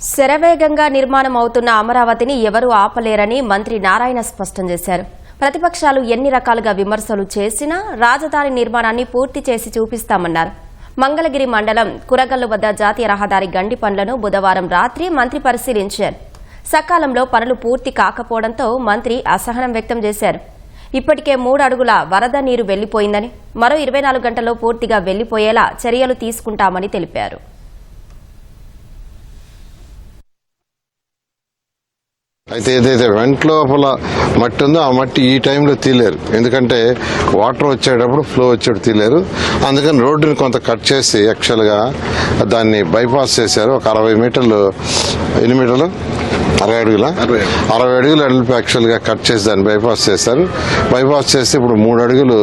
శరవేగంగా నిర్మాణం అవుతున్న అమరావతిని ఎవరూ ఆపలేరని మంత్రి నారాయణ స్పష్టం చేశారు. ప్రతిపక్షాలు ఎన్ని రకాలుగా విమర్శలు చేసినా రాజధాని నిర్మాణాన్ని పూర్తి చేసి చూపిస్తామన్నారు. మంగళగిరి మండలం కురగల్లు వద్ద జాతీయ రహదారి గండి పనులను బుధవారం రాత్రి మంత్రి పరిశీలించారు. సకాలంలో పనులు పూర్తి కాకపోవడంతో మంత్రి అసహనం వ్యక్తం చేశారు. ఇప్పటికే 3 అడుగుల వరద నీరు వెళ్లిపోయిందని, మరో 24 గంటల్లో పూర్తిగా వెళ్లిపోయేలా చర్యలు తీసుకుంటామని తెలిపారు. అయితే ఏదైతే వెంట లోపల మట్టి ఉందో ఆ మట్టి ఈ టైంలో తీలేరు, ఎందుకంటే వాటర్ వచ్చేటప్పుడు ఫ్లో వచ్చేటప్పుడు తీలేరు. అందుకని రోడ్డుని కొంత కట్ చేసి యాక్చువల్గా దాన్ని బైపాస్ చేశారు. ఒక 60 మీటర్లు, ఎన్ని మీటర్లు, 60 అడుగులు అడుగు యాక్చువల్గా కట్ చేసి దాన్ని బైపాస్ చేశారు. బైపాస్ చేస్తే ఇప్పుడు 3 అడుగులు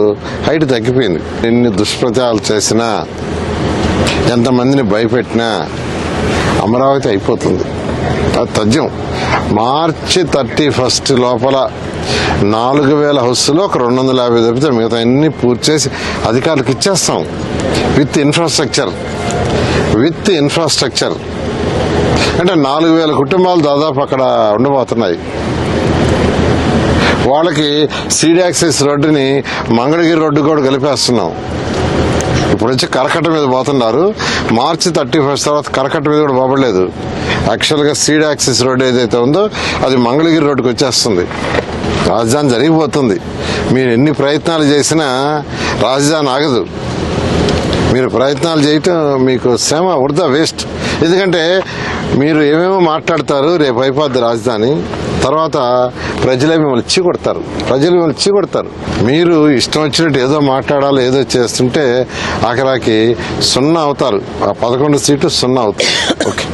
హైట్ తగ్గిపోయింది. ఎన్ని దుష్ప్రచారాలు చేసినా, ఎంతమందిని భయపెట్టినా అమరావతి అయిపోతుంది. అది తథ్యం. మార్చి 31 లోపల 4000 హౌస్లో ఒక 250 తప్పితే మిగతా అన్ని పూర్తి చేసి అధికారులకు ఇచ్చేస్తాం. విత్ ఇన్ఫ్రాస్ట్రక్చర్ అంటే 4000 కుటుంబాలు దాదాపు అక్కడ ఉండబోతున్నాయి. వాళ్ళకి సీడ్ యాక్సెస్ రోడ్డుని మంగళగిరి రోడ్డు కూడా కలిపేస్తున్నాం. ఇప్పుడు వచ్చి కరకట్ట మీద పోతున్నారు. మార్చి 31 తర్వాత కరకట్ట మీద కూడా పోబడలేదు. యాక్చువల్గా సీడ్ యాక్సెస్ రోడ్ ఏదైతే ఉందో అది మంగళగిరి రోడ్డుకి వచ్చేస్తుంది. రాజధాని జరిగిపోతుంది. మీరు ఎన్ని ప్రయత్నాలు చేసినా రాజధాని ఆగదు. మీరు ప్రయత్నాలు చేయటం మీకు శ్రమ వృధా, వేస్ట్. ఎందుకంటే మీరు ఏమేమో మాట్లాడతారు, రేపు అయిపోద్ది రాజధాని, తర్వాత ప్రజలే మిమ్మల్ని చీకొడతారు. మీరు ఇష్టం వచ్చినట్టు ఏదో మాట్లాడాలి, ఏదో చేస్తుంటే ఆఖరాకి 0 అవుతారు. ఆ 11 సీట్లు 0 అవుతారు. ఓకే.